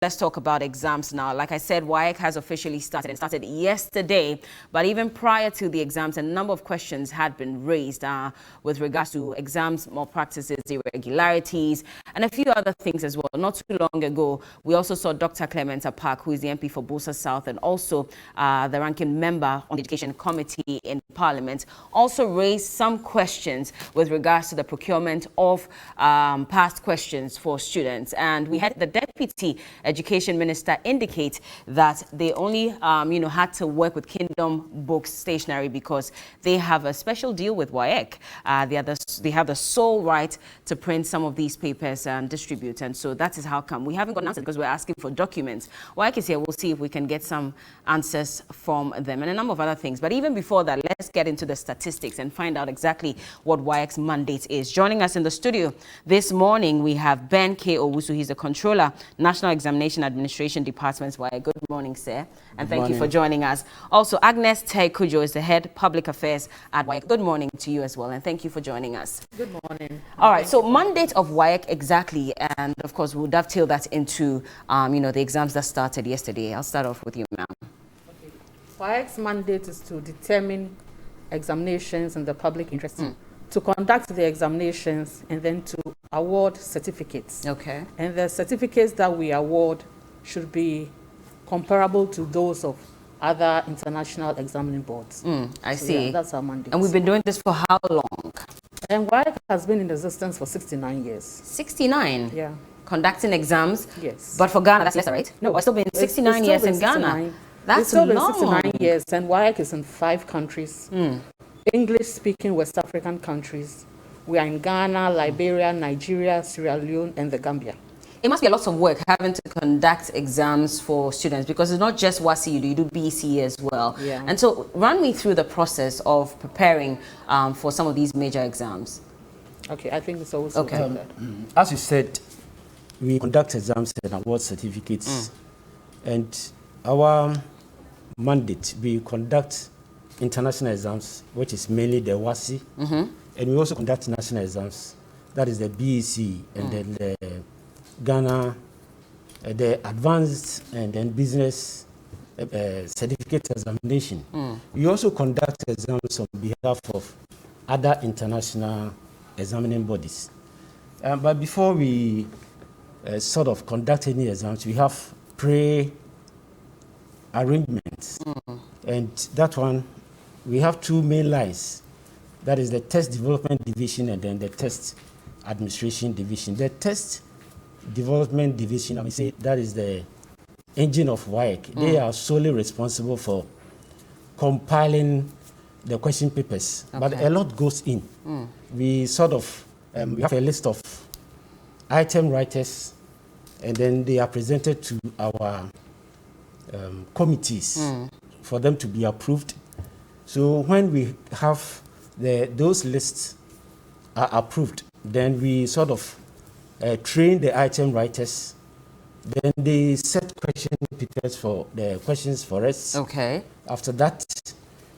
Let's talk about exams now. Like I said, WAEC has officially started. It started yesterday, but even prior to the exams, a number of questions had been raised with regards to exams, malpractices, irregularities, and a few other things as well. Not too long ago, we also saw Dr. Clement Park, who is the MP for Busa South, and also the ranking member on the Education Committee in Parliament, also raised some questions with regards to the procurement of past questions for students. And we had the Deputy Education Minister indicate that they only, had to work with Kingdom Books Stationery because they have a special deal with WAEC. They have the sole right to print some of these papers and distribute, and so that is how come we haven't got an answer, because we're asking for documents. WAEC is here. We'll see if we can get some answers from them and a number of other things. But even before that, let's get into the statistics and find out exactly what WAEC's mandate is. Joining us in the studio this morning, we have Ben K. Owusu. He's the Controller, National Examination Administration Department. WAEC. Good morning, sir, and thank you for joining us. Also, Agnes Taikujo is the Head Public Affairs at WAEC. Good morning to you as well, and thank you for joining us. Good morning. All right, so mandate of WAEC exactly, and of course we'll dovetail that into the exams that started yesterday. I'll start off with you, ma'am. Okay. WAEC's mandate is to determine examinations in the public interest, to conduct the examinations, and then to award certificates. Okay. And the certificates that we award should be comparable to those of other international examining boards. I see. Yeah, that's our mandate. And we've been doing this for how long? And WAEC has been in existence for 69 years. 69? Yeah. Conducting exams? Yes. But for Ghana, that's lesser, right? No, it's still been 69 years in Ghana. That's it's still long. been 69 years, and WAEC is in 5 countries. English-speaking West African countries. We are in Ghana, Liberia, Nigeria, Sierra Leone, and the Gambia. It must be a lot of work having to conduct exams for students, because it's not just WASSCE, you do BCE as well. Yeah. And so run me through the process of preparing for some of these major exams. Okay, I think it's also okay. As you said, we conduct exams and award certificates. And our mandate, we conduct international exams, which is mainly the WASSCE. And we also conduct national exams, that is the BEC, and then the Ghana, the advanced and then business certificate examination. We also conduct exams on behalf of other international examining bodies. But before we sort of conduct any exams, we have pre-arrangements. And that one, we have 2 main lines. That is the test development division and then the test administration division. The test development division, I would say, that is the engine of WAEC. They are solely responsible for compiling the question papers, but a lot goes in. We sort of we have a list of item writers, and then they are presented to our committees for them to be approved. So when we have those lists are approved, then we sort of train the item writers. Then they set question papers for the questions for us. Okay. After that,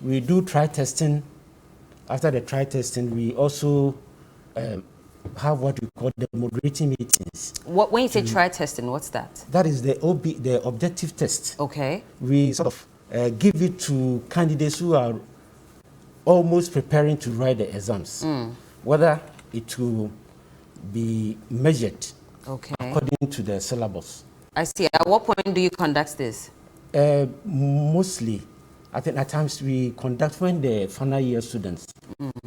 we do try testing. After the try testing, we also have what we call the moderating meetings. When you say try testing, what's that? That is the objective test. Okay. We sort of give it to candidates who are almost preparing to write the exams, whether it will be measured according to the syllabus. I see. At what point do you conduct this? Mostly, I think at times we conduct when the final year students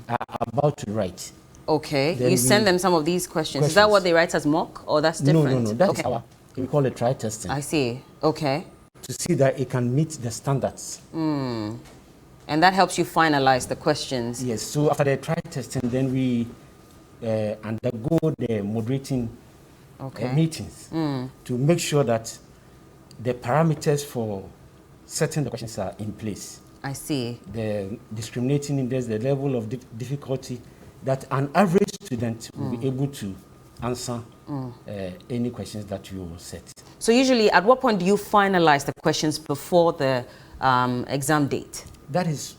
are about to write. Okay. Then you send them some of these questions. Is that what they write as mock, or that's different? No. That's our, we call it try testing. I see. Okay. To see that it can meet the standards. And that helps you finalize the questions. Yes. So after the try testing, then we undergo the moderating meetings to make sure that the parameters for setting the questions are in place. I see. The discriminating index, the level of difficulty, that an average student will be able to answer any questions that you will set. So usually, at what point do you finalize the questions before the exam date? That is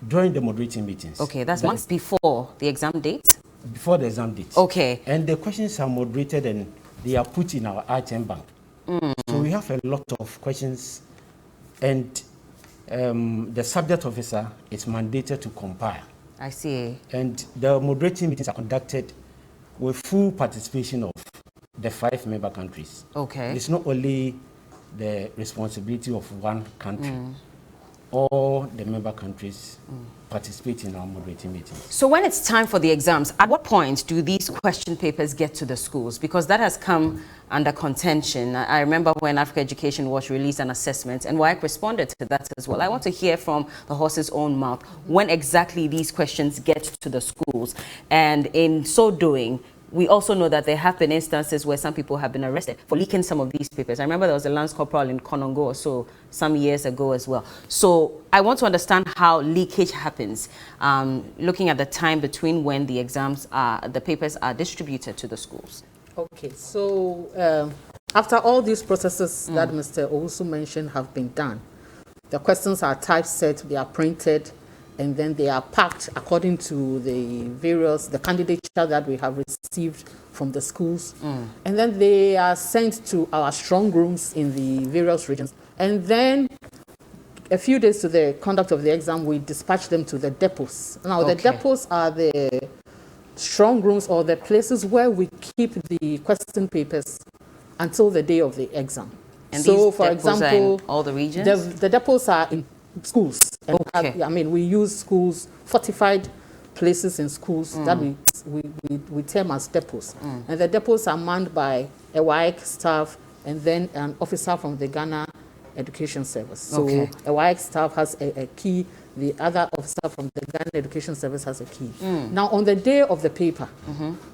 during the moderating meetings. Okay, that's months before the exam date? Before the exam date. Okay. And the questions are moderated and they are put in our item bank. So we have a lot of questions, and the subject officer is mandated to compile. I see. And the moderating meetings are conducted with full participation of the 5 member countries. Okay. It's not only the responsibility of one country. All the member countries participate in our moderating meetings. So when it's time for the exams, at what point do these question papers get to the schools? Because that has come under contention. I remember when Africa Education Watch released an assessment, and WAEC responded to that as well. I want to hear from the horse's own mouth when exactly these questions get to the schools. And in so doing, we also know that there have been instances where some people have been arrested for leaking some of these papers. I remember there was a Lance Corporal in Konongo or so some years ago as well. So I want to understand how leakage happens, looking at the time between when the exams the papers are distributed to the schools. Okay, so after all these processes that Mr. Owusu mentioned have been done, the questions are typeset, they are printed, and then they are packed according to the candidature that we have received from the schools. And then they are sent to our strong rooms in the various regions. And then a few days to the conduct of the exam, we dispatch them to the depots. Now, the depots are the strong rooms or the places where we keep the question papers until the day of the exam. And so, these for depots example, are in all the regions? The depots are in schools. And Okay. I mean, we use schools, fortified places in schools that we term as depots. And the depots are manned by a WAEC staff and then an officer from the Ghana Education Service. So a WAEC staff has a key, the other officer from the Ghana Education Service has a key. Now, on the day of the paper,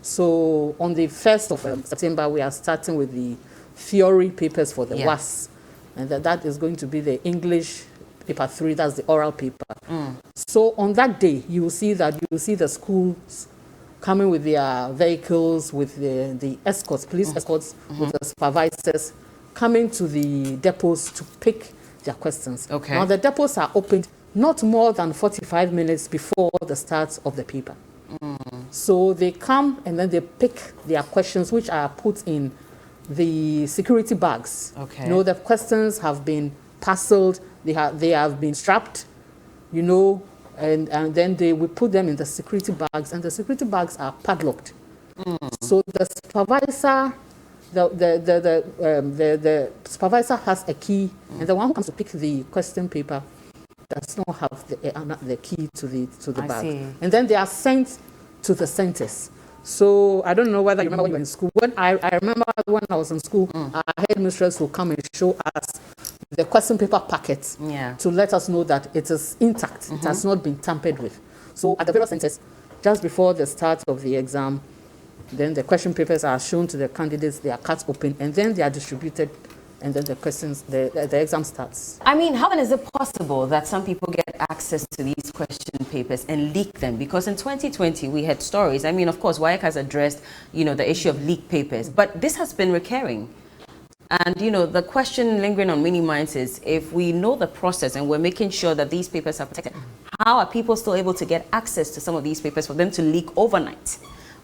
so on the 1st of September, we are starting with the theory papers for the WASSCE. And that is going to be the English paper 3, that's the oral paper. So on that day, you will see the schools coming with their vehicles, with the escorts, police escorts, with the supervisors, coming to the depots to pick their questions. Okay. Now the depots are opened not more than 45 minutes before the start of the paper. So they come and then they pick their questions, which are put in the security bags. Okay. You know, the questions have been parceled, they have been strapped, you know, and then we put them in the security bags, and the security bags are padlocked. So the supervisor, the supervisor has a key, and the one who comes to pick the question paper does not have the key to the bag. See. And then they are sent to the centers. So I don't know whether you remember when you were in school. When I remember when I was in school, our headmistress will come and show us the question paper packet to let us know that it is intact. It has not been tampered with. So at the various centers, just before the start of the exam, then the question papers are shown to the candidates, they are cut open, and then they are distributed, and then the questions, the exam starts. I mean, how is it possible that some people get access to these question papers and leak them? Because in 2020, we had stories. I mean, of course, WAEC has addressed, you know, the issue of leaked papers, but this has been recurring. And, you know, the question lingering on many minds is, if we know the process and we're making sure that these papers are protected, how are people still able to get access to some of these papers for them to leak overnight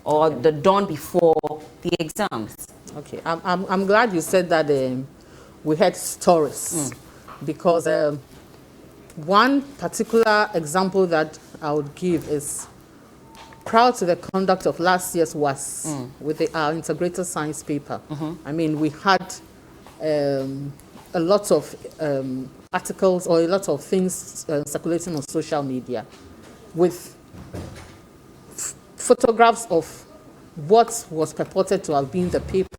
or the dawn before the exams? Okay, I'm glad you said that we had stories because one particular example that I would give is prior to the conduct of last year's WASSCE with our integrated science paper. I mean, we had a lot of articles or a lot of things circulating on social media with photographs of what was purported to have been the paper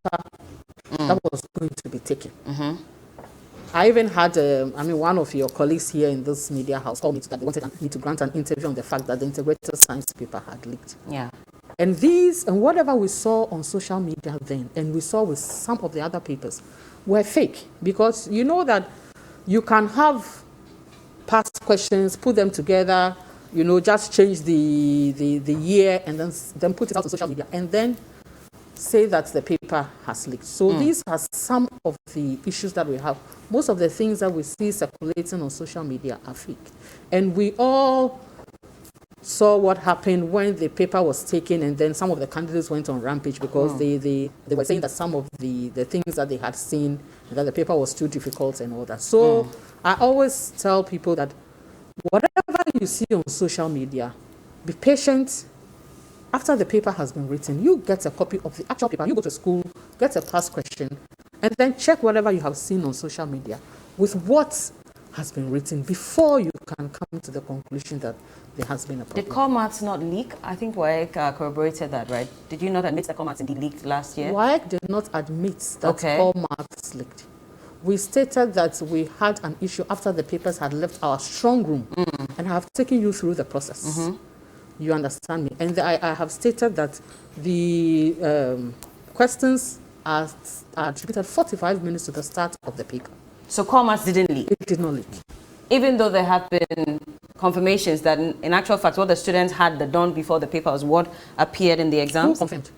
that was going to be taken. I even had, one of your colleagues here in this media house told me that they wanted me to grant an interview on the fact that the integrated science paper had leaked. Yeah. And whatever we saw on social media then, and we saw with some of the other papers, were fake. Because you know that you can have past questions, put them together, you know, just change the year and then put it out on social media, and then say that the paper has leaked. So these are some of the issues that we have. Most of the things that we see circulating on social media are fake. And we all saw what happened when the paper was taken, and then some of the candidates went on rampage because they were saying that some of the things that they had seen that the paper was too difficult and all that. So I always tell people that whatever you see on social media, be patient. After the paper has been written, you get a copy of the actual paper. You go to school, get a past question, and then check whatever you have seen on social media with what has been written before you can come to the conclusion that there has been a problem. Did core maths not leak? I think WAEC corroborated that, right? Did you not admit that core maths indeed leaked last year? WAEC did not admit that core maths leaked. We stated that we had an issue after the papers had left our strong room, and I have taken you through the process. You understand me? And I have stated that the questions are attributed 45 minutes to the start of the paper. So core maths didn't leak? It did not leak. Even though there have been confirmations that in actual fact what the students had done before the paper was what appeared in the exams? Who confirmed?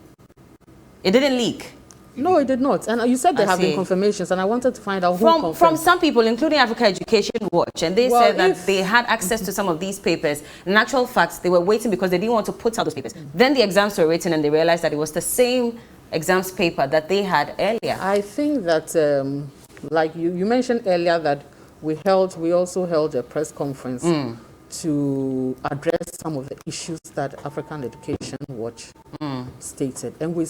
It didn't leak? No, it did not. And you said there have been confirmations, and I wanted to find out who confirmed. From some people, including Africa Education Watch, and they said that they had access to some of these papers. In actual fact, they were waiting because they didn't want to put out those papers. Then the exams were written, and they realized that it was the same exams paper that they had earlier. I think that, like you mentioned earlier, that we also held a press conference to address some of the issues that African Education Watch stated, and we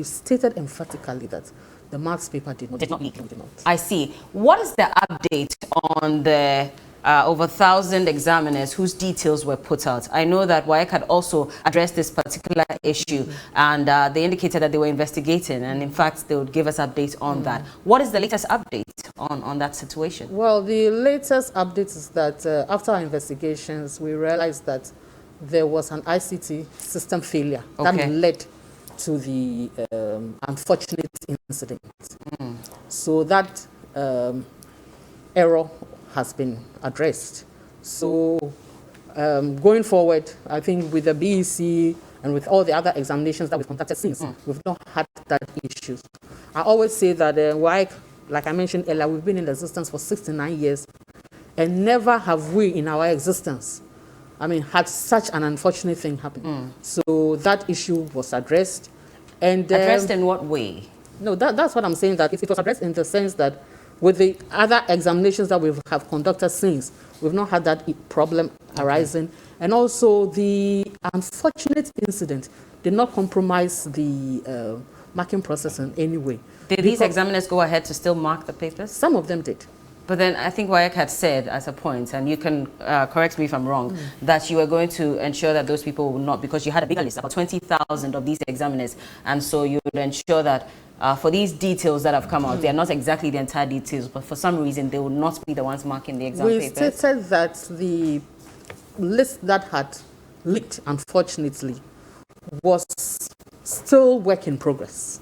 stated emphatically that the maths paper did not leak. I see. What is the update on the over 1,000 examiners whose details were put out? I know that WAEC had also addressed this particular issue, and they indicated that they were investigating, and in fact they would give us updates on that. What is the latest update on that situation? Well, the latest update is that after our investigations, we realized that there was an ICT system failure that led to the unfortunate incident. So that error has been addressed. So going forward, I think with the BEC and with all the other examinations that we've conducted since, we've not had that issue. I always say that WAEC, like I mentioned earlier, we've been in existence for 69 years, and never have we in our existence, had such an unfortunate thing happen. So that issue was addressed. And addressed in what way? No, that's what I'm saying, that it was addressed in the sense that with the other examinations that we have conducted since, we've not had that problem arising. And also the unfortunate incident did not compromise the marking process in any way. Did these examiners go ahead to still mark the papers? Some of them did. But then I think WAEC had said as a point, and you can correct me if I'm wrong, that you were going to ensure that those people would not, because you had a bigger list, about 20,000 of these examiners, and so you would ensure that for these details that have come out, they are not exactly the entire details, but for some reason they will not be the ones marking the exam papers. We stated that the list that had leaked, unfortunately, was still work in progress.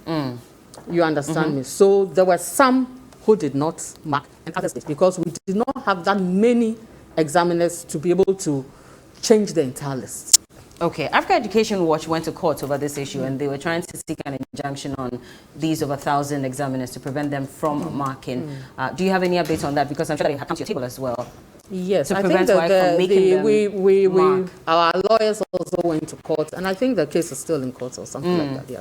You understand me? So there were some who did not mark and others did, because we did not have that many examiners to be able to change the entire list. Okay, Africa Education Watch went to court over this issue, and they were trying to seek an injunction on these over 1,000 examiners to prevent them from marking. Do you have any updates on that? Because I'm sure that it comes to your table as well. Yes, I think that our lawyers also went to court, and I think the case is still in court or something like that. Yeah.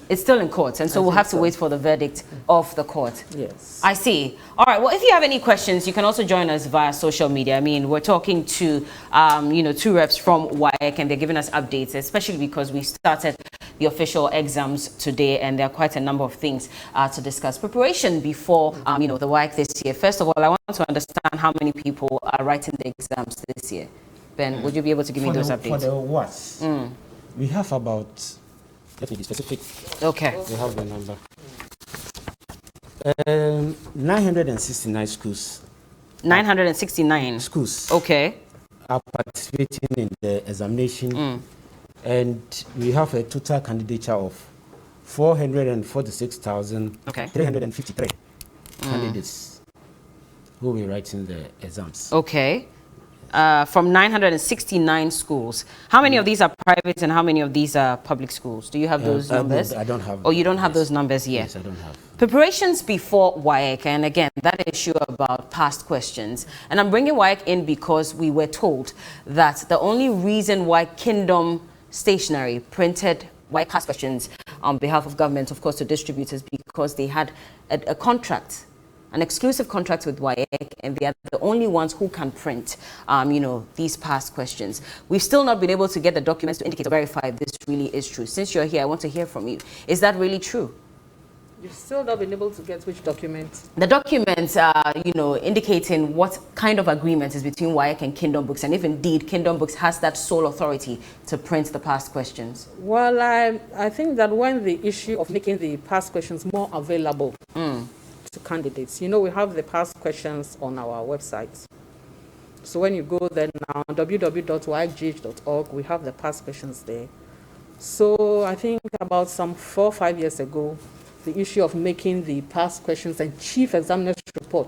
It's still in court, and so we'll have to wait for the verdict of the court. Yes. I see. All right. Well, if you have any questions, you can also join us via social media. We're talking to, two reps from WAEC, and they're giving us updates, especially because we started the official exams today, and there are quite a number of things to discuss. Preparation before, the WAEC this year. First of all, I want to understand how many people are writing the exams this year. Ben, would you be able to give me those updates? For the WASSCE, we have about... Let me be specific. Okay. We have the number. 969 schools. 969 schools. Okay. Are participating in the examination, and we have a total candidature of 446,353 candidates who will be writing the exams. Okay. From 969 schools. How many of these are private and how many of these are public schools? Do you have those numbers? I don't have. Oh, you don't have those numbers yet? Yes, I don't have. Preparations before WAEC, and again, that issue about past questions. And I'm bringing WAEC in because we were told that the only reason why Kingdom Stationery printed WAEC past questions on behalf of government, of course, to distributors because they had a contract, an exclusive contract with WAEC, and they are the only ones who can print, these past questions. We've still not been able to get the documents to indicate or verify if this really is true. Since you're here, I want to hear from you. Is that really true? You've still not been able to get which documents? The documents are, indicating what kind of agreement is between WAEC and Kingdom Books, and if indeed Kingdom Books has that sole authority to print the past questions. Well, I think that when the issue of making the past questions more available to candidates, we have the past questions on our website. So when you go there now, www.waecgh.org, we have the past questions there. So I think about some 4 or 5 years ago, the issue of making the past questions and chief examiner's report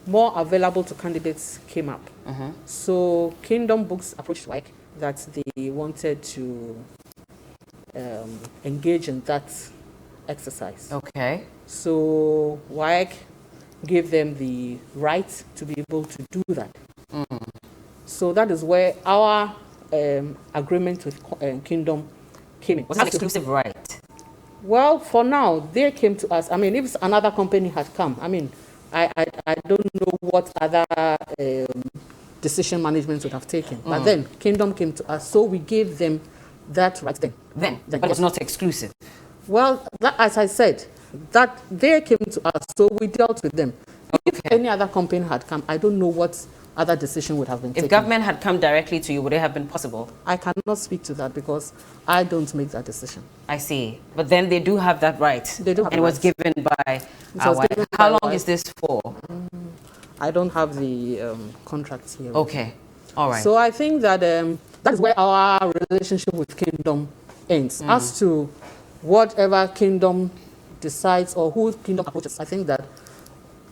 more available to candidates came up. So Kingdom Books approached WAEC that they wanted to engage in that exercise. Okay. So WAEC gave them the right to be able to do that. So that is where our agreement with Kingdom came in. Was that an exclusive right? Well, for now, they came to us. I mean, if another company had come, I mean, I don't know what other decision management would have taken. But then Kingdom came to us, so we gave them that right then. But it was not exclusive. Well, as I said, that they came to us, so we dealt with them. If any other company had come, I don't know what other decision would have been taken. If government had come directly to you, would it have been possible? I cannot speak to that because I don't make that decision. I see. But then they do have that right. They do have and it was given by How long is this for? I don't have the contracts here. Okay. All right. So I think that that is where our relationship with Kingdom ends. As to whatever Kingdom decides or who Kingdom approaches, I think that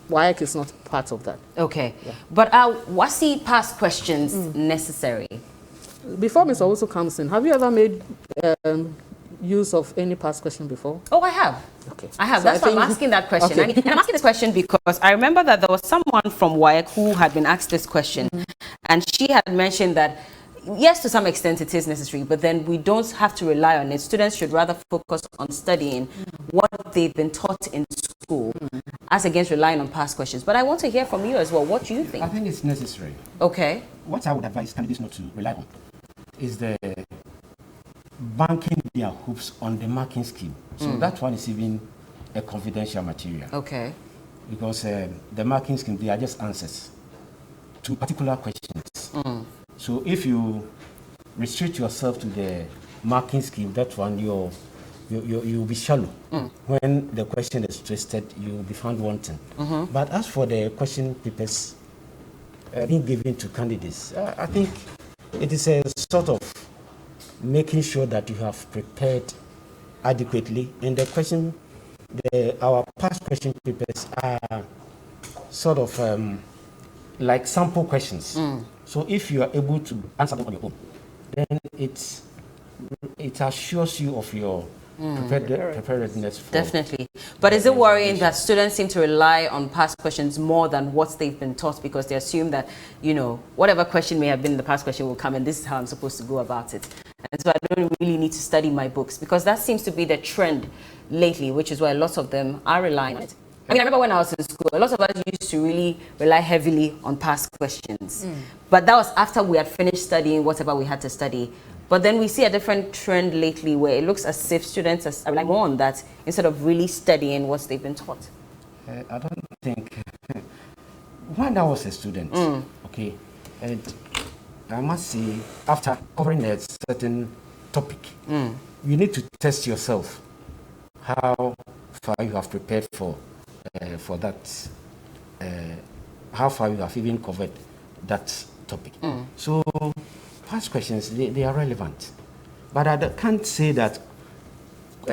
WAEC is not part of that. Okay. Yeah. But are WASSCE past questions necessary? Before Mr. Owusu comes in, have you ever made use of any past question before? Oh, I have. Okay. I have. So that's why I'm asking that question. Okay. And I'm asking this question because I remember that there was someone from WAEC who had been asked this question, and she had mentioned that yes, to some extent it is necessary, but then we don't have to rely on it. Students should rather focus on studying what they've been taught in school as against relying on past questions. But I want to hear from you as well. What do you think? I think it's necessary. Okay. What I would advise candidates not to rely on is the banking their hopes on the marking scheme. So that one is even a confidential material. Okay. Because the marking scheme, they are just answers to particular questions. So if you restrict yourself to the marking scheme, that one you'll be shallow. When the question is twisted, you'll be found wanting. But as for the question papers being given to candidates, I think it is a sort of making sure that you have prepared adequately. And the question, our past question papers are sort of like sample questions. So if you are able to answer them on your own, then it assures you of your preparedness. Definitely. But is it worrying that students seem to rely on past questions more than what they've been taught because they assume that, whatever question may have been in the past question will come and this is how I'm supposed to go about it. And so I don't really need to study my books because that seems to be the trend lately, which is why lots of them are relying on it. I mean, I remember when I was in school, a lot of us used to really rely heavily on past questions. But that was after we had finished studying whatever we had to study. But then we see a different trend lately where it looks as if students are relying more on that instead of really studying what they've been taught. I don't think... When I was a student, okay, and I must say, after covering a certain topic, you need to test yourself how far you have prepared for that, how far you have even covered that topic. So past questions, they are relevant. But I can't say that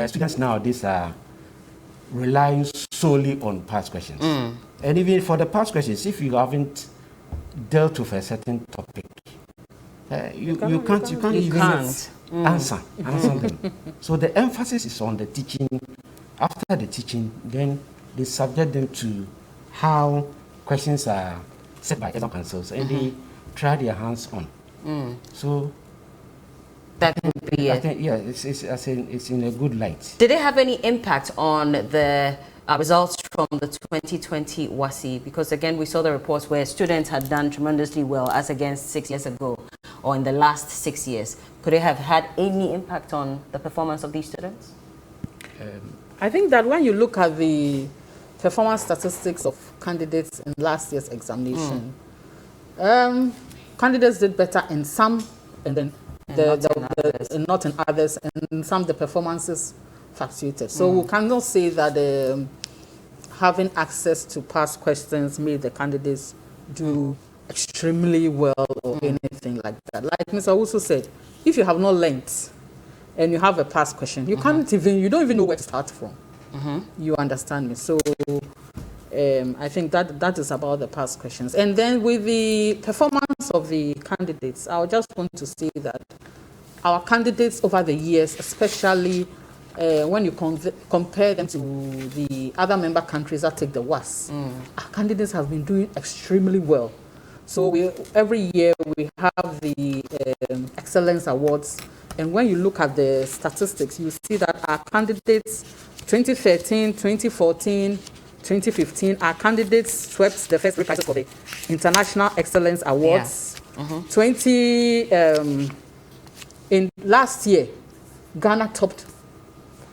students nowadays are relying solely on past questions. And even for the past questions, if you haven't dealt with a certain topic, you can't even answer them. So the emphasis is on the teaching. After the teaching, then they subject them to how questions are set by exam councils, and they try their hands on. So That would be I it. think, yeah, it's in a good light. Did it have any impact on the results from the 2020 WASSCE? Because again, we saw the reports where students had done tremendously well as against 6 years ago or in the last 6 years. Could it have had any impact on the performance of these students? I think that when you look at the performance statistics of candidates in last year's examination, candidates did better in some, and then not in others, and in some the performances fluctuated. So we cannot say that having access to past questions made the candidates do extremely well or anything like that. Like Mr. Owusu said, if you have not learnt and you have a past question, you you don't even know where to start from. You understand me? So I think that is about the past questions. And then with the performance of the candidates, I just want to say that our candidates over the years, especially when you compare them to the other member countries that take the WASSCE, our candidates have been doing extremely well. So every year we have the Excellence Awards, and when you look at the statistics, you see that our candidates 2013, 2014, 2015, our candidates swept the first three prizes for the International Excellence Awards. Yeah. In last year, Ghana topped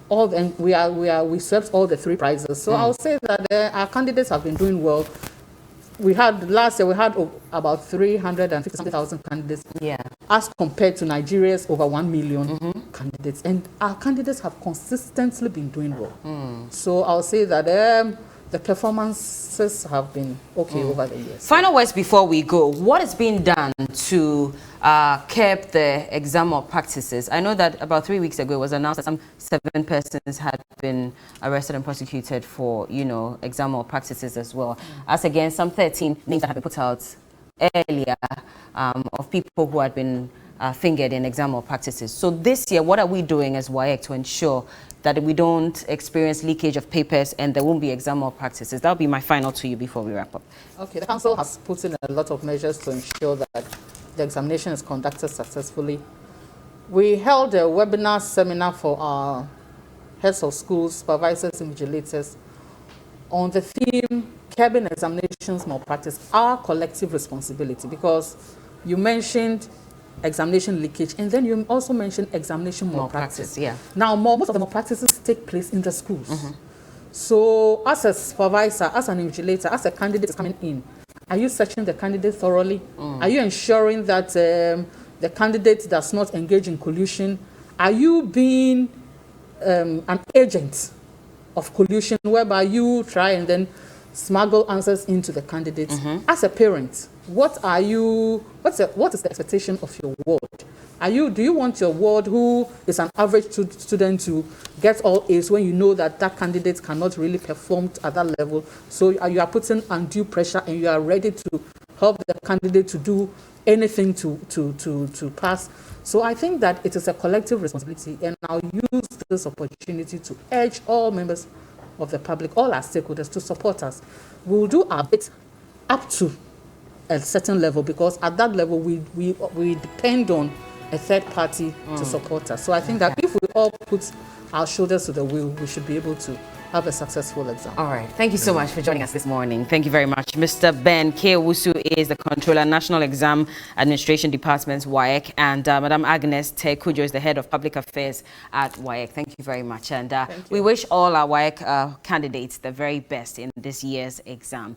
all, and we swept all the three prizes. So I'll say that our candidates have been doing well. Last year we had about 350,000 candidates. Yeah. As compared to Nigeria's over 1 million candidates, and our candidates have consistently been doing well. So I'll say that the performances have been okay over the years. Final words before we go. What is being done to curb the exam malpractices? I know that about 3 weeks ago it was announced that some 7 persons had been arrested and prosecuted for, exam malpractices as well. As against some 13 names that have been put out earlier of people who had been fingered in exam malpractices. So this year, what are we doing as WAEC to ensure that we don't experience leakage of papers and there won't be exam malpractices? That'll be my final to you before we wrap up. Okay, the council has put in a lot of measures to ensure that the examination is conducted successfully. We held a webinar seminar for our heads of schools, supervisors, and vigilators on the theme, curbing examinations malpractice, our collective responsibility, because you mentioned examination leakage, and then you also mentioned examination malpractice. Yeah. Now, most of the malpractices take place in the schools. So, as a supervisor, as an invigilator, as a candidate is coming in, are you searching the candidate thoroughly? Are you ensuring that the candidate does not engage in collusion? Are you being an agent of collusion, whereby you try and then smuggle answers into the candidates? As a parent, what is the expectation of your ward? Do you want your ward, who is an average student, to get all A's when you know that candidate cannot really perform at that level? So you are putting undue pressure, and you are ready to help the candidate to do anything to pass. So I think that it is a collective responsibility, and I'll use this opportunity to urge all members of the public, all our stakeholders, to support us. We'll do our bit up to a certain level, because at that level we depend on a third party to support us. So I think that if we all put our shoulders to the wheel, we should be able to have a successful exam. All right. Thank you so much for joining us this morning. Thank you very much. Mr. Ben K. Owusu is the Controller, National Exam Administration Department, WAEC, and Madam Agnes Tekujo is the Head of Public Affairs at WAEC. Thank you very much. And we wish all our WAEC candidates the very best in this year's exam.